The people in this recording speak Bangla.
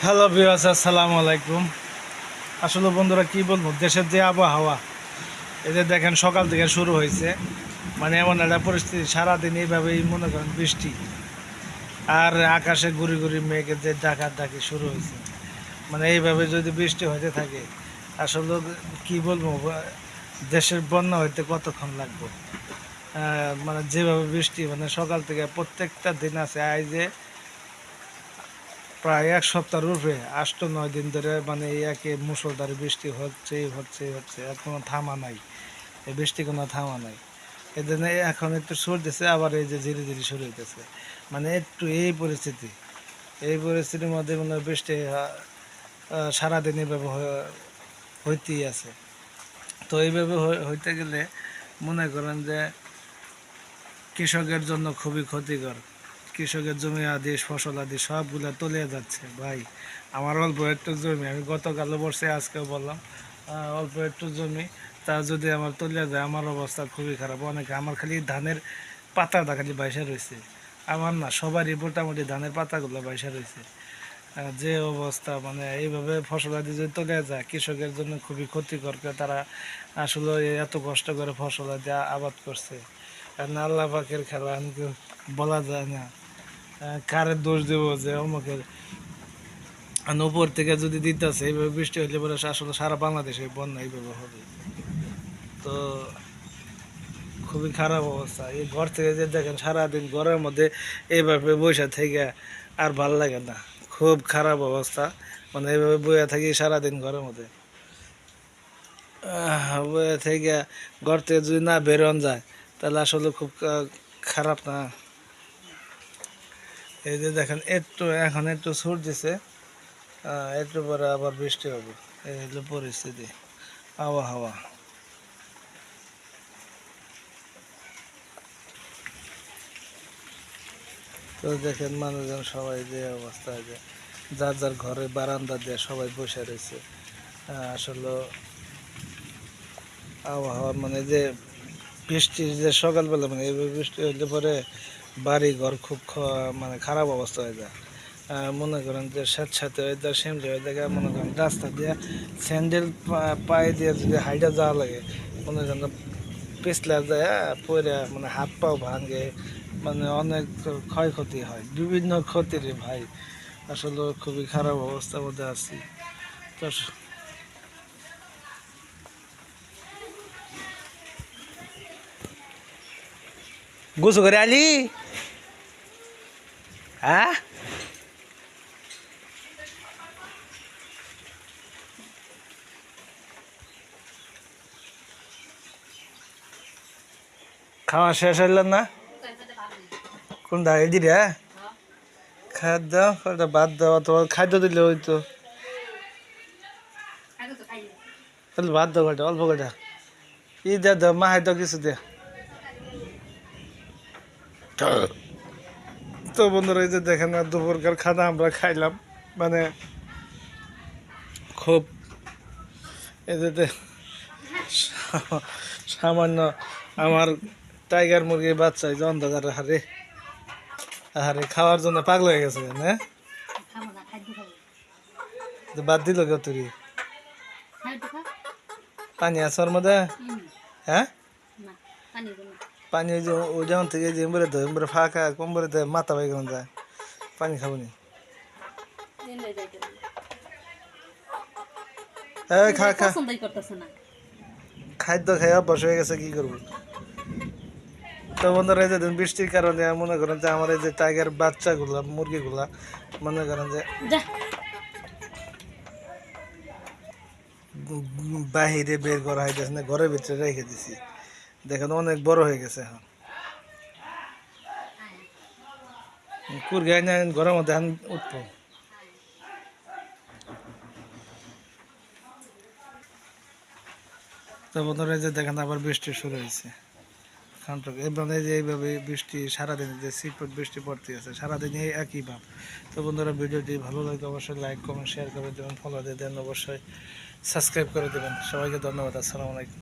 হ্যালো ভিউয়ার্স, আসসালামু আলাইকুম। আসলে বন্ধুরা কি বলবো, দেশের যে আবহাওয়া এই যে দেখেন সকাল থেকে শুরু হয়েছে, মানে এমন একটা পরিস্থিতি সারাদিন এইভাবেই মনে করেন বৃষ্টি, আর আকাশে গুড়ি গুড়ি মেঘের যে ডাকাডাকি শুরু হয়েছে। মানে এইভাবে যদি বৃষ্টি হতে থাকে আসলে কি বলবো, দেশের বন্যা হইতে কতক্ষণ লাগবে। মানে যেভাবে বৃষ্টি, মানে সকাল থেকে প্রত্যেকটা দিন আছে, আজ যে প্রায় এক সপ্তাহের উপরে 8-9 দিন ধরে মানে এই একে মুষলধারে বৃষ্টি হচ্ছে আর কোনো থামা নাই। এই বৃষ্টি কোনো থামা নাই। এই জন্য এখন একটু সরতেছে, আবার এই যে ধীরে ধীরে শুরু হইতেছে। মানে একটু এই পরিস্থিতির মধ্যে মানে বৃষ্টি সারাদিন এইভাবে হইতেই আছে। তো এইভাবে হইতে গেলে মনে করেন যে কৃষকের জন্য খুবই ক্ষতিকর। কৃষকের জমি আদি ফসল আদি সবগুলো তলিয়ে যাচ্ছে ভাই। আমার অল্প একটু জমি, আমি গতকালও বলছি আজকেও বললাম, অল্প একটু জমি, তা যদি আমার তলিয়ে যায় আমার অবস্থা খুবই খারাপ। অনেকে আমার খালি ধানের পাতাটা খালি বাইসা রয়েছে, আমার না সবারই মোটামুটি ধানের পাতাগুলো বাইসা রয়েছে। যে অবস্থা, মানে এইভাবে ফসল আদি যদি তলিয়ে যায় কৃষকের জন্য খুবই ক্ষতিকর। তারা আসলে এত কষ্ট করে ফসল আদি আবাদ করছে, আর আল্লাহ পাকের খেলা আমি বলা যায় না। কারের দোষ দেবো যে অমুকের, উপর থেকে যদি দিতেছে এইভাবে বৃষ্টি হইলে পরে আসলে সারা বাংলাদেশে বন্যা এইভাবে হবে। তো খুবই খারাপ অবস্থা। এই ঘর থেকে যে দেখেন সারাদিন ঘরের মধ্যে এইভাবে বসে থেকে আর ভাল লাগে না, খুব খারাপ অবস্থা। মানে এইভাবে বসে থাকি সারাদিন ঘরের মধ্যে, বসে থেকে ঘর থেকে যদি না বেরোন যায় তাহলে আসলে খুব খারাপ না। এই যে দেখেন এখন একটু ছুট দিছে, একটু পরে আবার বৃষ্টি হবে। এই হলো পরিস্থিতি আবহাওয়া। তো দেখেন মানুষজন সবাই যে অবস্থায়, যে যার যার ঘরে বারান্দা দিয়ে সবাই বসে রয়েছে। আসলে আবহাওয়া মানে যে বৃষ্টি যে সকালবেলা, মানে এইভাবে বৃষ্টি হইলে পরে বাড়ি ঘর খুব মানে খারাপ অবস্থা হয়ে যায়। মনে করেন যে স্যাঁতস্যাঁতে হয়ে যায়, সেমরি হয়ে যায়। মনে করেন রাস্তা দিয়ে স্যান্ডেল পায়ে দিয়ে যদি হাইটা যাওয়া লাগে, মনে করেন পিছলা যায়, পরে মানে হাত পাও ভাঙে, মানে অনেক ক্ষয়ক্ষতি হয়, বিভিন্ন ক্ষতির ভাই। আসলে খুবই খারাপ অবস্থার মধ্যে আছি। তো গোসু করে আলি, হ্যাঁ খাওয়া শেষ হইল না? কোনটা এদি রে? খাদ্য ওটা বাদ দেওয়া, তো খাদ্য দিলে ওই তো তাহলে বাদ দাও, কয়টা অল্প কয়টা ই দে দাও, মাহাই দাও কিছু দে। তো বন্ধুরা এই যে দেখেন না, দুপুরকার খানা আমরা খাইলাম, মানে খুব এই যে সামান্য আমার টাইগার মুরগির বাচ্চা এই যে অন্ধকার হারে হারে খাওয়ার জন্য পাগল হয়ে গেছে, হ্যাঁ বাদ দিল কেউ তুই? পানি আছে ওর মধ্যে? হ্যাঁ পানি ওই যে ওই যেমন থেকে যে এমবারে তো এমবারে ফাঁকা কম্বরে তো মাথা বাইকেন যায়, পানি খাবো নি? খা খা, খাদ্য খাই অভ্যাস হয়ে গেছে, কি করবো। তো বন্ধুরা এই যে বৃষ্টির কারণে মনে করেন যে আমার এই যে টাইগার বাচ্চাগুলা মুরগিগুলা মনে করেন যে বাহিরে বের করা হইতেছে না, ঘরের ভিতরে রেখে দিছি। দেখেন অনেক বড় হয়ে গেছে এখন, কুরগাই না ঘরের মধ্যে এখন উঠবো। তো বন্ধুরা এই যে দেখেন আবার বৃষ্টি শুরু হয়েছে। মানে যে এইভাবে বৃষ্টি সারাদিন, যে সিটপট বৃষ্টি পড়তে আছে সারাদিন এই একই ভাব। তো বন্ধুরা ভিডিওটি ভালো লাগে অবশ্যই লাইক কমেন্ট শেয়ার করে দেবেন, ফলো দিয়ে দেন, অবশ্যই সাবস্ক্রাইব করে দেবেন। সবাইকে ধন্যবাদ, আসসালামু আলাইকুম।